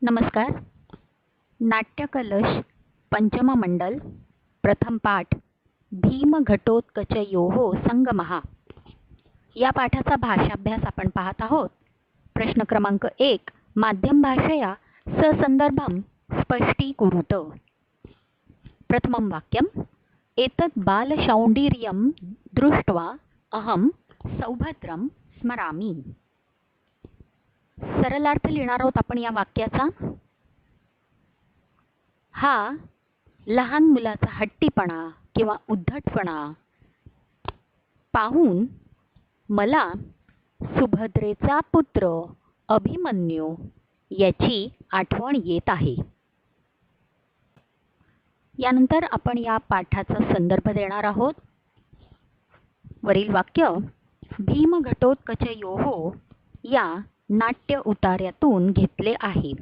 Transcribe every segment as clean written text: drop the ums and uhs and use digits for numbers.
नमस्कार. नाट्यकलश पंचम मंडल प्रथम पाठ भीम घटोत्कचयोः संगमः या पाठाचा भाषाभ्यास आपण पाहत आहोत. प्रश्न क्रमांक 1 माध्यम भाषया ससंदर्भं स्पष्टीकुरुत. प्रथमं वाक्यम् एतत् बालशौण्डीर्यं दृष्ट्वा अहं सौभद्रं स्मरामि. सरलार्थ लिहिणार आहोत आपण या वाक्याचा. हा लहान मुलाचा हट्टीपणा किंवा उद्धटपणा पाहून मला सुभद्रेचा पुत्र अभिमन्यू याची आठवण येत आहे. यानंतर आपण या पाठाचा संदर्भ देणार आहोत. वरील वाक्य भीम घटोत्कचयोः या नाट्य उतार्यातून घेतले आहे.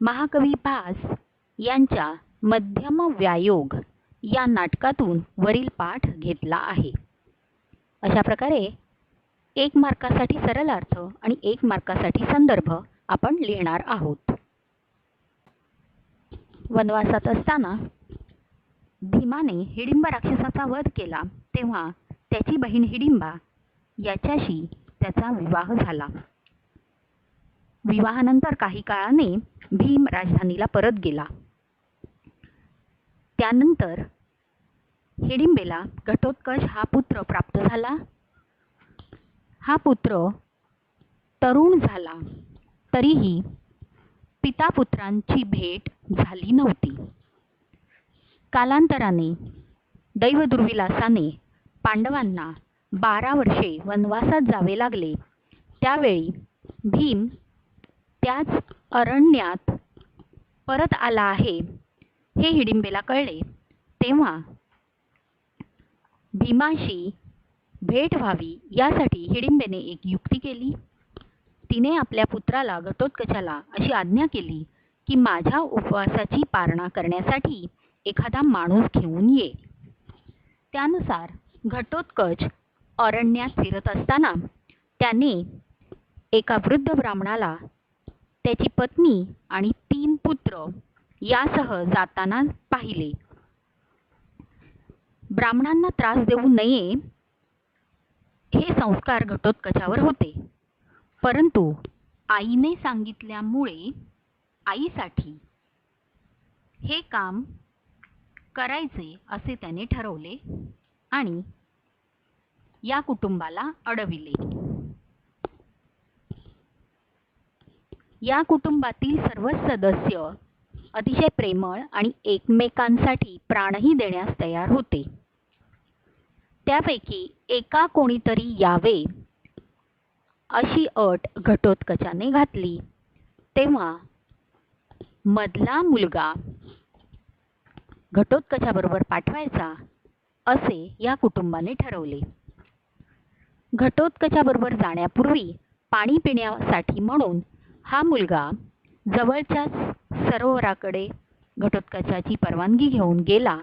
महाकवी भास यांच्या मध्यम व्यायोग या नाटकातून वरील पाठ घेतला आहे. अशा प्रकारे 1 मार्कासाठी सरळ अर्थ आणि 1 मार्कासाठी संदर्भ आपण लिहिणार आहोत. वनवासात असताना भीमाने हिडिंबा राक्षसाचा वध केला तेव्हा त्याची बहीण हिडिंबा याच्याशी त्याचा विवाह झाला. विवाहानंतर काही काळाने भीम राजधानीला परत गेला. त्यानंतर हिडिंबेला घटोत्कच हा पुत्र प्राप्त झाला. हा पुत्र तरुण झाला तरीही पितापुत्रांची भेट झाली नव्हती. कालांतराने दैवदुर्विलासाने पांडवांना 12 वर्षे वनवासात जावे लागले. त्यावेळी भीम त्याच अरण्यात परत आला आहे हे हिडिंबेला कळले. तेव्हा भीमाशी भेट व्हावी यासाठी हिडिंबेने एक युक्ती केली. तिने आपल्या पुत्राला घटोत्कचाला अशी आज्ञा केली की माझ्या उपवासाची पारणा करण्यासाठी एखादा माणूस घेऊन ये. त्यानुसार घटोत्कच अरण्यात फिरत असताना त्याने एका वृद्ध ब्राह्मणाला त्याची पत्नी आणि 3 पुत्र यासह जाताना पाहिले. ब्राह्मणांना त्रास देऊ नये हे संस्कार घटोत्कचावर होते, परंतु आईने सांगितल्यामुळे आईसाठी हे काम करायचे असे त्याने ठरवले आणि या कुटुंबाला अडविले. या कुटुंबातील सर्व सदस्य अतिशय प्रेमळ आणि एकमेकांसाठी प्राणही देण्यास तयार होते. त्यापैकी एका कोणीतरी यावे अशी अट घटोत्कचाने घातली. तेव्हा मधला मुलगा घटोत्कचाबरोबर पाठवायचा असे या कुटुंबाने ठरवले. घटोत्कचाबरोबर जाण्यापूर्वी पाणी पिण्यासाठी म्हणून हा मुलगा जवळच्याच सरोवराकडे घटोत्कचाची परवानगी घेऊन गेला.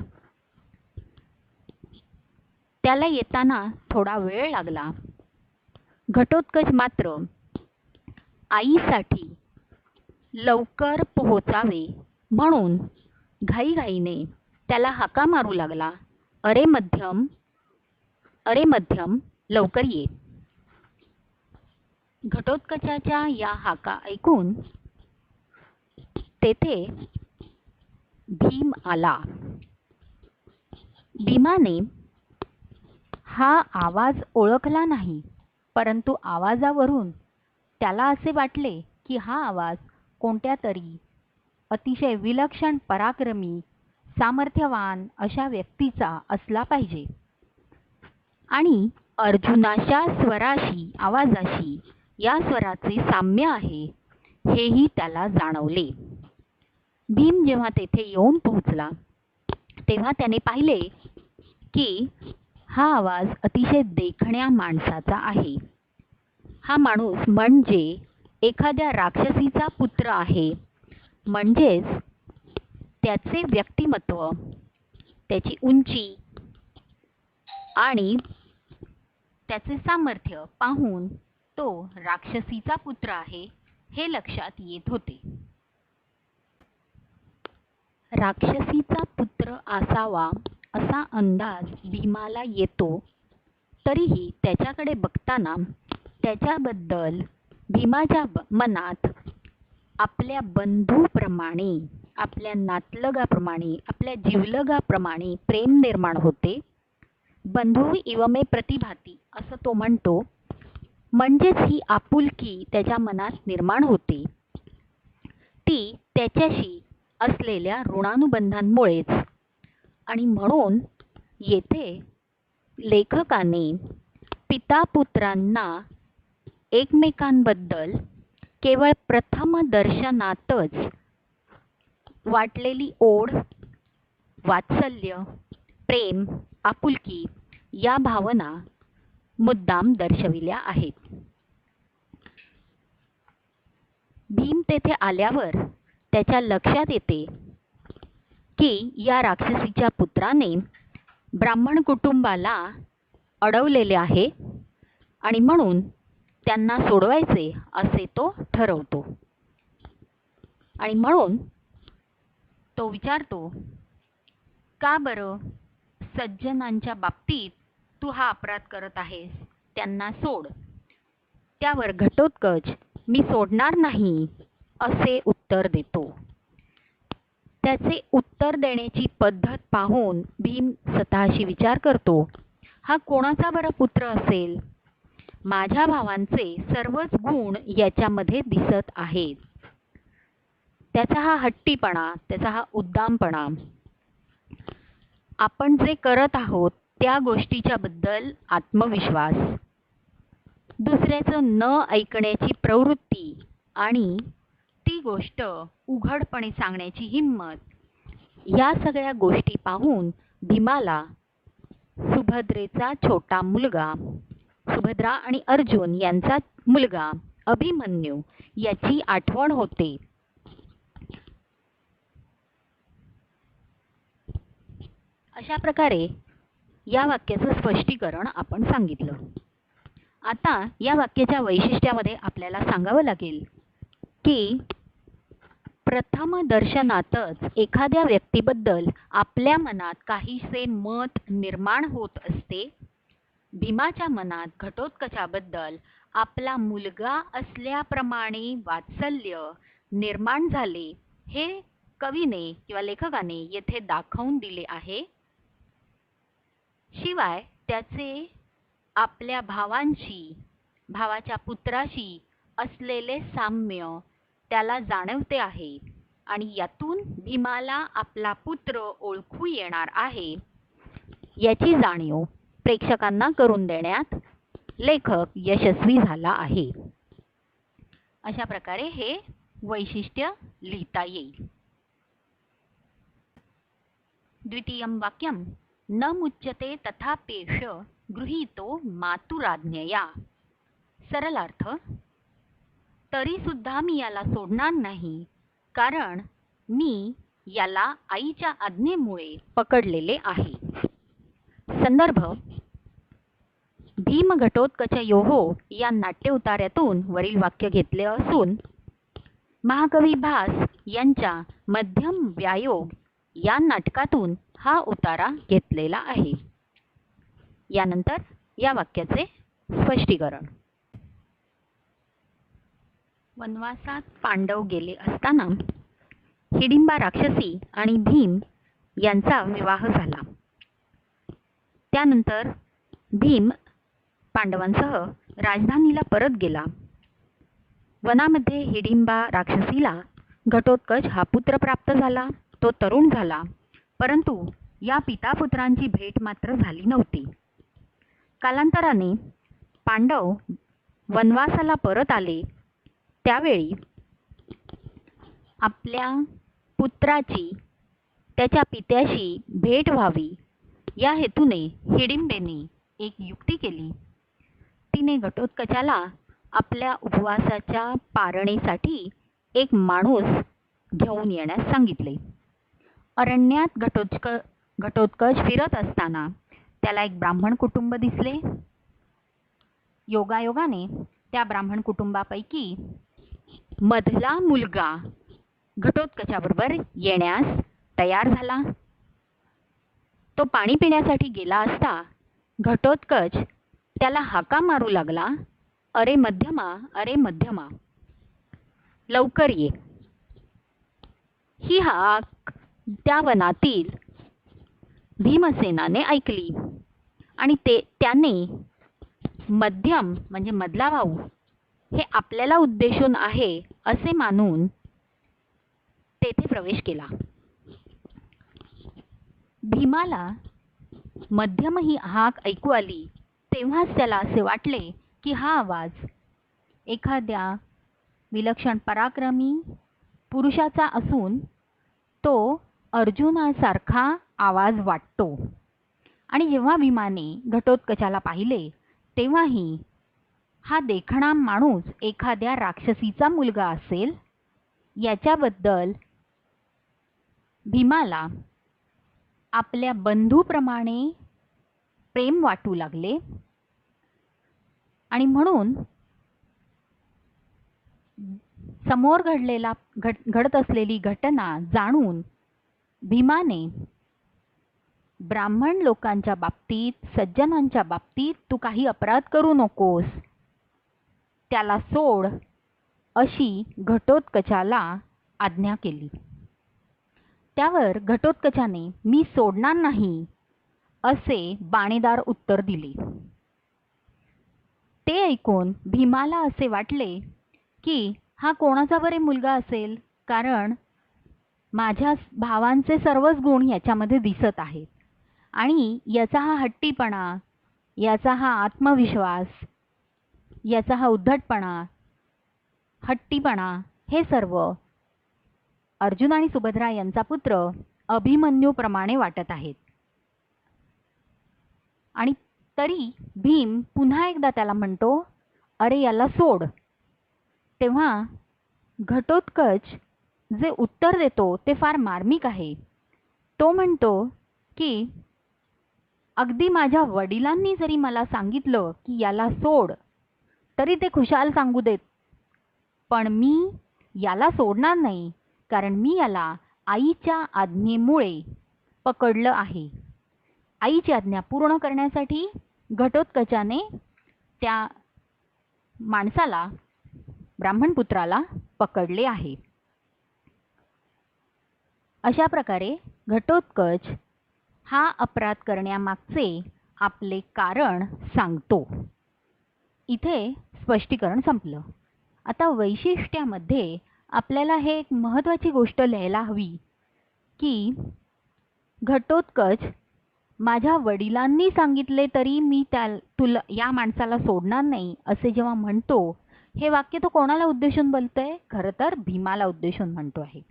त्याला येताना थोडा वेळ लागला. घटोत्कच मात्र आईसाठी लवकर पोहोचावे म्हणून घाईघाईने त्याला हाका मारू लागला, अरे मध्यम, अरे मध्यम, लवकर ये. घटोत्कचाच्या या हाका ऐकून तेथे भीम आला. भीमाने हा आवाज ओळखला नाही, परंतु आवाजावरून त्याला असे वाटले की हा आवाज कोणत्या तरी अतिशय विलक्षण पराक्रमी सामर्थ्यवान अशा व्यक्तीचा असला पाहिजे आणि अर्जुनाच्या स्वराशी आवाजाशी या स्वराचे साम्य आहे हेही त्याला जाणवले. भीम जेव्हा तेथे येऊन पोहोचला तेव्हा त्याने पाहिले की हा आवाज अतिशय देखण्या माणसाचा आहे. हा माणूस म्हणजे एखाद्या राक्षसीचा पुत्र आहे. म्हणजेच त्याचे व्यक्तिमत्व, त्याची उंची आणि त्याचे सामर्थ्य पाहून तो राक्षसीचा पुत्र आहे हे लक्षात येत होते. राक्षसीचा पुत्र असावा असा अंदाज भीमाला येतो. तरीही त्याच्याकडे बघताना त्याच्याबद्दल भीमाच्या मनात आपल्या बंधूप्रमाणे, आपल्या नातलगाप्रमाणे, आपल्या जीवलगाप्रमाणे प्रेम निर्माण होते. बंधू इव मे प्रतिभाती असं तो म्हणतो. म्हणजेच ही आपुलकी त्याच्या मनात निर्माण होते. ती त्याच्याशी असलेल्या ऋणानुबंधांमुळेच. आणि म्हणून येथे लेखकाने पिता पुत्रांना एकमेकांबद्दल केवळ प्रथम दर्शनातच वाटलेली ओढ, वात्सल्य, प्रेम, आपुलकी या भावना मुद्दाम दर्शविल्या आहेत. भीम तेथे आल्यावर त्याच्या लक्षात येते की या राक्षसीच्या पुत्राने ब्राह्मण कुटुंबाला अडवलेले आहे आणि म्हणून त्यांना सोडवायचे असे तो ठरवतो. आणि म्हणून तो विचारतो, का बरं सज्जनांच्या बाबतीत तू हा अपराध करत आहेस? त्यांना सोड. त्यावर घटोत्कच मी सोडणार नाही असे उत्तर देतो. त्याचे उत्तर देण्याची पद्धत पाहून भीम स्वतःशी विचार करतो, हा कोणाचा बरं पुत्र असेल? माझ्या भावांचे सर्वच गुण याच्यामध्ये दिसत आहेत. त्याचा हा हट्टीपणा, त्याचा हा उद्दामपणा, आपण जे करत आहोत त्या गोष्टीच्या बद्दल आत्मविश्वास, दुसऱ्याचं न ऐकण्याची प्रवृत्ती आणि ती गोष्ट उघडपणे सांगण्याची हिंमत, या सगळ्या गोष्टी पाहून भीमाला सुभद्रेचा छोटा मुलगा, सुभद्रा आणि अर्जुन यांचा मुलगा अभिमन्यू याची आठवण होते. अशा प्रकारे या वाक्याचं स्पष्टीकरण आपण सांगितलं. आता या वाक्याच्या वैशिष्ट्यामध्ये आपल्याला सांगावं लागेल की प्रथम दर्शनातच एखाद्या व्यक्तीबद्दल आपल्या मनात काहीसे मत निर्माण होत असते. भीमाच्या मनात घटोत्कचाबद्दल आपला मुलगा असल्याप्रमाणे वात्सल्य निर्माण झाले, हे कवीने किंवा लेखकाने येथे दाखवून दिले आहे. शिवाय त्याचे आपल्या भावांशी, भावाच्या पुत्राशी असलेले साम्य त्याला जाणवते आहे आणि यातून भीमाला आपला पुत्र ओळखू येणार आहे याची जाणीव प्रेक्षकांना करून देण्यात लेखक यशस्वी झाला आहे. अशा प्रकारे हे वैशिष्ट्य लिहिता येईल. द्वितीयं वाक्यं न मुच्यते तथाप्येष गृहीतो मातुराज्ञया. सरलार्थ, तरी सुद्धा मी याला सोडणार नाही, कारण मी याला आईच्या आज्ञेमुळे पकडलेले आहे. संदर्भ भीम घटोत्कचयोः या नाट्य उतार्यातून वरील वाक्य घेतले असून महाकवी भास यांच्या मध्यम व्यायोग या नाटकातून हा उतारा घेतलेला आहे. यानंतर या वाक्याचे स्पष्टीकरण. वनवासात पांडव गेले असताना हिडिंबा राक्षसी आणि भीम यांचा विवाह झाला. त्यानंतर भीम पांडवांसह राजधानीला परत गेला. वनामध्ये हिडिंबा राक्षसीला घटोत्कच हा पुत्र प्राप्त झाला. तो तरुण झाला, परंतु या पितापुत्रांची भेट मात्र झाली नव्हती. कालांतराने पांडव वनवासाला परत आले. त्यावेळी आपल्या पुत्राची त्याच्या पित्याशी भेट व्हावी या हेतूने हिडिंबेने एक युक्ती केली. तिने घटोत्कचाला आपल्या उपवासाच्या पारणेसाठी एक माणूस घेऊन येण्यास सांगितले. अरण्यात घटोत्कच फिरत असताना त्याला एक ब्राह्मण कुटुंब दिसले. योगायोगाने त्या ब्राह्मण कुटुंबापैकी मधला मुलगा घटोत्कचाबरोबर येण्यास तयार झाला. तो पाणी पिण्यासाठी गेला असता घटोत्कच त्याला हाका मारू लागला, "अरे मध्यमा, अरे मध्यमा, लवकर ये." ही हाक त्या वनातील भीमसेनाने ऐकली आणि त्याने मध्यम म्हणजे मधला भाऊ हे आपल्याला उद्देशून आहे असे मानून तेथे प्रवेश केला. भीमाला मध्यम ही हाक ऐकू आली तेव्हाच त्याला असे वाटले की हा आवाज एखाद्या विलक्षण पराक्रमी पुरुषाचा असून तो अर्जुनासारखा आवाज वाटतो. आणि जेव्हा भीमाने घटोत्कचाला पाहिले तेव्हाही हा देखणा माणूस एखाद्या राक्षसीचा मुलगा असेल याच्याबद्दल भीमाला आपल्या बंधूप्रमाणे प्रेम वाटू लागले. आणि म्हणून समोर घडत असलेली घटना जाणून भीमाने ब्राह्मण लोकांच्या बाबतीत, सज्जनांच्या बाबतीत तू काही अपराध करू नकोस, त्याला सोड अशी घटोत्कचाला आज्ञा केली. त्यावर घटोत्कचाने मी सोडणार नाही असे बाणेदार उत्तर दिले. ते ऐकून भीमाला असे वाटले की हा कोणाचा बरे मुलगा असेल, कारण माझ्या भावांचे सर्वच गुण याच्यामध्ये दिसत आहेत आणि याचा हा हट्टीपणा, याचा हा आत्मविश्वास, याचा हा उद्धटपणा, हट्टीपणा हे सर्व अर्जुन आणि सुभद्रा यांचा पुत्र अभिमन्यूप्रमाणे वाटत आहेत. आणि तरी भीम पुन्हा एकदा त्याला म्हणतो, अरे याला सोड. तेव्हा घटोत्कच जे उत्तर देतो ते फार मार्मिक आहे. तो म्हणतो की अगदी माझ्या वडिलांनी जरी मला सांगितलं की याला सोड तरी ते खुशाल सांगू देत, पण मी याला सोडणार नाही, कारण मी याला आईच्या आज्ञेमुळे पकडलं आहे. आईची आज्ञा पूर्ण करण्यासाठी घटोत्कचाने त्या माणसाला, ब्राह्मणपुत्राला पकडले आहे. अशा प्रकारे घटोत्कच हा अपराध करण्यामागचे आपले कारण सांगतो. इथे स्पष्टीकरण संपलं. आता वैशिष्ट्यामध्ये आपल्याला हे एक महत्त्वाची गोष्ट लिहायला हवी की घटोत्कच माझ्या वडिलांनी सांगितले तरी मी तुला या माणसाला सोडणार नाही असे जेव्हा म्हणतो, हे वाक्य तो कोणाला उद्देशून बोलतोय? खरं तर भीमाला उद्देशून म्हणतो आहे.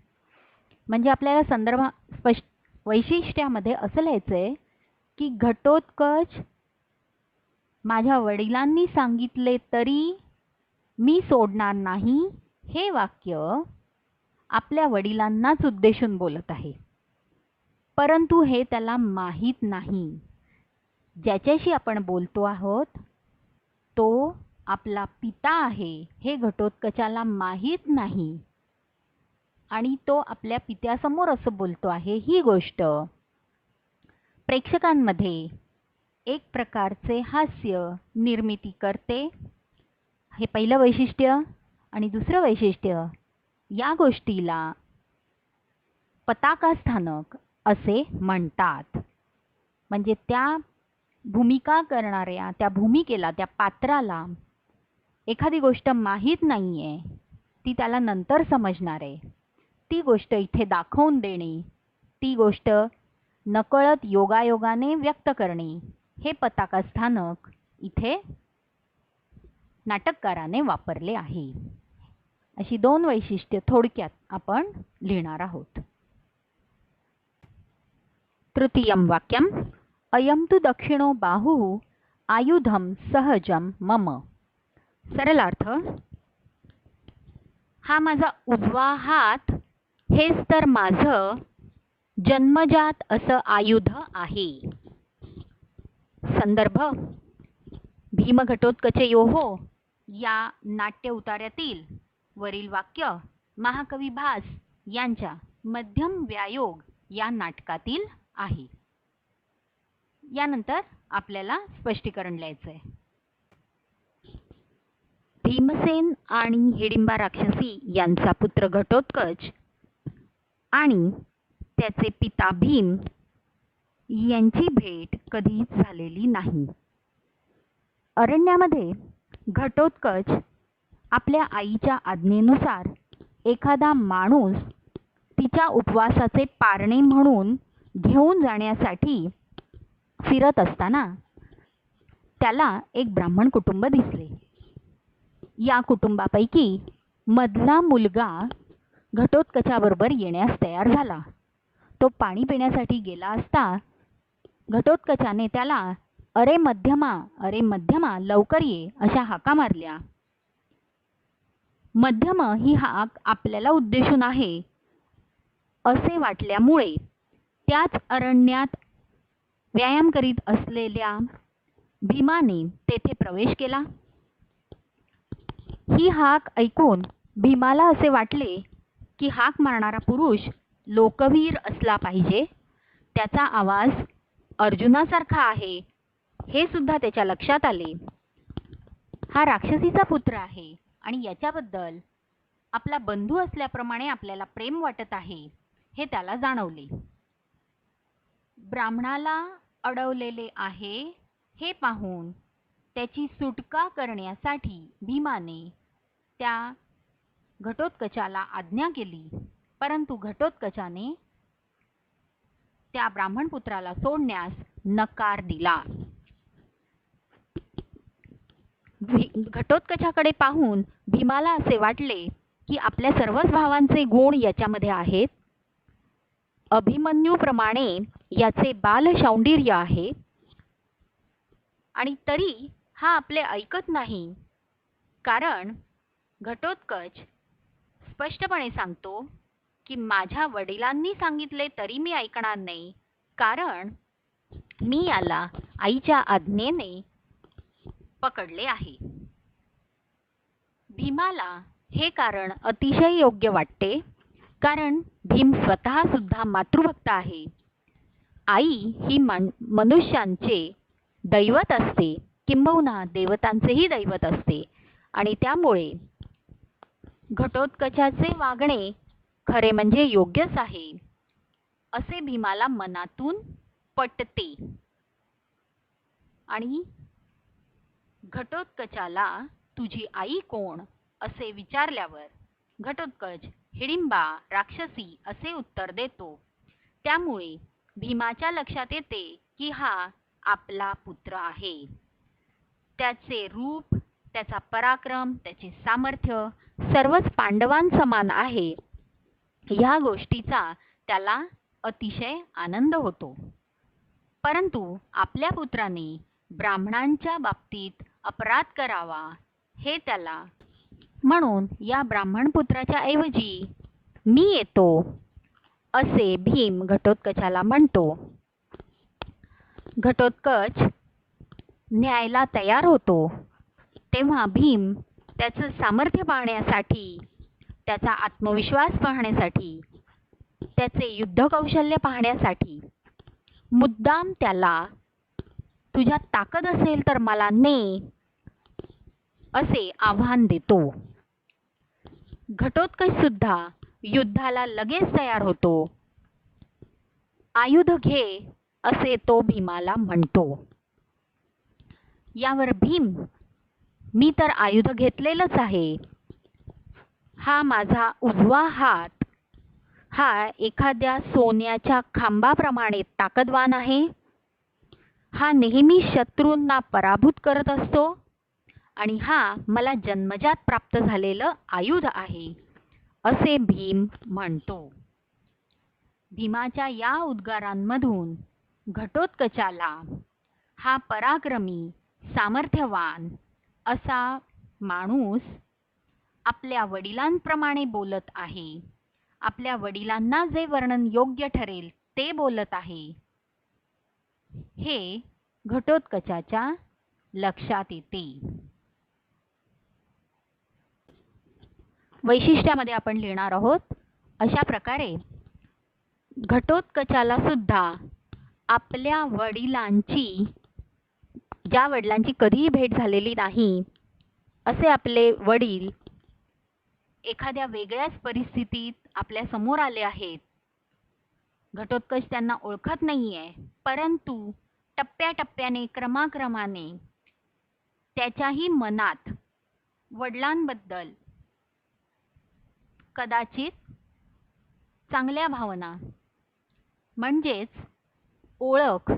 म्हणजे आपल्याला वैशिष्ट्यामध्ये असं लिहायचंय की घटोत्कच माझ्या वडिलांनी सांगितले तरी मी सोडणार नाही हे वाक्य आपल्या वडिलांनाच उद्देशून बोलत आहे. परंतु हे त्याला माहीत नाही. ज्याच्याशी आपण बोलतो आहोत तो आपला पिता आहे हे घटोत्कचाला माहीत नाही आणि तो आपल्या पित्यासमोर असं बोलतो आहे. ही गोष्ट प्रेक्षकांमध्ये एक प्रकारचे हास्य निर्मिती करते. हे पहिलं वैशिष्ट्य. आणि दुसरं वैशिष्ट्य, या गोष्टीला पताका स्थानक असे म्हणतात. म्हणजे त्या भूमिका करणाऱ्या, त्या भूमिकेला, त्या पात्राला एखादी गोष्ट माहीत नाहीये, ती त्याला नंतर समजणार आहे, ती गोष्ट इथे दाखवून देणे, ती गोष्ट नकळत योगायोगाने व्यक्त करणे, हे पताका स्थानक इथे नाटककाराने वापरले आहे. अशी दोन वैशिष्ट्ये थोडक्यात आपण लिहिणार आहोत. तृतीयं वाक्यम अयं तु दक्षिणो बाहुः आयुधम सहजम मम. सरलार्थ, हा माझा उजवा हात हेच तर माझं जन्मजात असं आयुध आहे. संदर्भ भीम घटोत्कचयोः या नाट्य उतार्यातील वरील वाक्य महाकवी भास यांच्या मध्यम व्यायोग या नाटकातील आहे. यानंतर आपल्याला स्पष्टीकरण लिहायचं आहे. भीमसेन आणि हिडिंबा राक्षसी यांचा पुत्र घटोत्कच आणि त्याचे पिता भीम यांची भेट कधीच झालेली नाही. अरण्यामध्ये घटोत्कच आपल्या आईच्या आज्ञेनुसार एखादा माणूस तिच्या उपवासाचे पारणे म्हणून घेऊन जाण्यासाठी फिरत असताना त्याला एक ब्राह्मण कुटुंब दिसले. या कुटुंबापैकी मधला मुलगा घटोत्कचाबरोबर येण्यास तयार झाला. तो पाणी पिण्यासाठी गेला असता घटोत्कचाने त्याला अरे मध्यमा लवकर ये अशा हाका मारल्या. मध्यम ही हाक आपल्याला उद्देशून आहे असे वाटल्यामुळे त्याच अरण्यात व्यायाम करीत असलेल्या भीमाने तेथे प्रवेश केला. ही हाक ऐकून भीमाला असे वाटले की हाक मारणारा पुरुष लोकवीर असला पाहिजे. त्याचा आवाज अर्जुनासारखा आहे हे सुद्धा त्याच्या लक्षात आले. हा राक्षसीचा पुत्र आहे आणि याच्याबद्दल आपला बंधू असल्याप्रमाणे आपल्याला प्रेम वाटत आहे हे त्याला जाणवले. ब्राह्मणाला अडवलेले आहे हे पाहून त्याची सुटका करण्यासाठी भीमाने त्या घटोत्कचाला आज्ञा केली, परंतु घटोत्कचाने त्या ब्राह्मणपुत्राला सोडण्यास नकार दिला. घटोत्कचाकडे पाहून भीमाला असे वाटले की आपल्या सर्वच भावांचे गुण याच्यामध्ये आहेत. अभिमन्यूप्रमाणे याचे बालशौंडिर्य आहे आणि तरी हा आपले ऐकत नाही. कारण घटोत्कच स्पष्टपणे सांगतो की माझ्या वडिलांनी सांगितले तरी मी ऐकणार नाही, कारण मी याला आईच्या आज्ञेने पकडले आहे. भीमाला हे कारण अतिशय योग्य वाटते, कारण भीम स्वतः सुद्धा मातृभक्त आहे. आई ही मनुष्यांचे दैवत असते, किंबहुना देवतांचेही दैवत असते आणि त्यामुळे घटोत्कचाचे वागणे खरे म्हणजे योग्यच आहे असे भीमाला मनातून पटते. आणि घटोत्कचाला तुझी आई कोण असे विचारल्यावर घटोत्कच हिडिंबा राक्षसी असे उत्तर देतो. त्यामुळे भीमाच्या लक्षात येते की हा आपला पुत्र आहे. त्याचे रूप, त्याचा पराक्रम, त्याचे सामर्थ्य सर्वच पांडवांसमान आहे. ह्या गोष्टीचा त्याला अतिशय आनंद होतो. परंतु आपल्या पुत्राने ब्राह्मणांच्या बाबतीत अपराध करावा हे त्याला, म्हणून या ब्राह्मणपुत्राच्या ऐवजी मी येतो असे भीम घटोत्कचाला म्हणतो. घटोत्कच न्यायला तयार होतो तेव्हा भीम त्याचं सामर्थ्य पाहण्यासाठी, त्याचा आत्मविश्वास पाहण्यासाठी, त्याचे युद्धकौशल्य पाहण्यासाठी मुद्दाम त्याला तुझ्यात ताकद असेल तर मला ने असे आव्हान देतो. घटोत्कच सुद्धा युद्धाला लगेच तयार होतो. आयुध घे असे तो भीमाला म्हणतो. यावर भीम, मी तर आयुध घेतलेलंच आहे. हा माझा उजवा हात हा एखाद्या सोन्याच्या खांबाप्रमाणे ताकदवान आहे. हा नेहमी शत्रूंना पराभूत करत असतो आणि हा मला जन्मजात प्राप्त झालेलं आयुध आहे असे भीम म्हणतो. भीमाच्या या उद्गारांमधून घटोत्कचाला हा पराक्रमी, सामर्थ्यवान असा माणूस आपल्या वडिलांप्रमाणे बोलत आहे. आपल्या वडिलांना जे वर्णन योग्य ठरेल ते बोलत आहे हे घटोत्कचाच्या लक्षात येते. वैशिष्ट्यामध्ये आपण लिहिणार आहोत. अशा प्रकारे घटोत्कचाला सुद्धा आपल्या वडिलांची, ज्या वडिलांची कधीही भेट झालेली नाही असे आपले वडील एखाद्या वेगळ्याच परिस्थितीत आपल्या समोर आले आहेत. घटोत्कच त्यांना ओळखत नाहीये, परंतु टप्प्याटप्प्याने, क्रमाक्रमाने त्याच्याही मनात वडिलांबद्दल कदाचित चांगल्या भावना म्हणजेच ओळख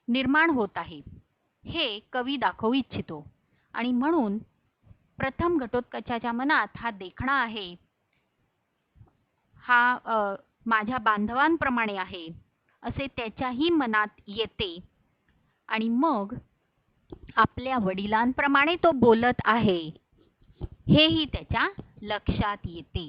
निर्माण होत आहे, हे कवी दाखवू इच्छितो. आणि म्हणून प्रथम घटोत्कचाच्या मनात हा देखणा आहे, हा माझ्या बांधवांप्रमाणे आहे असे त्याच्याही मनात येते. आणि मग आपल्या वडिलांप्रमाणे तो बोलत आहे हेही त्याच्या लक्षात येते.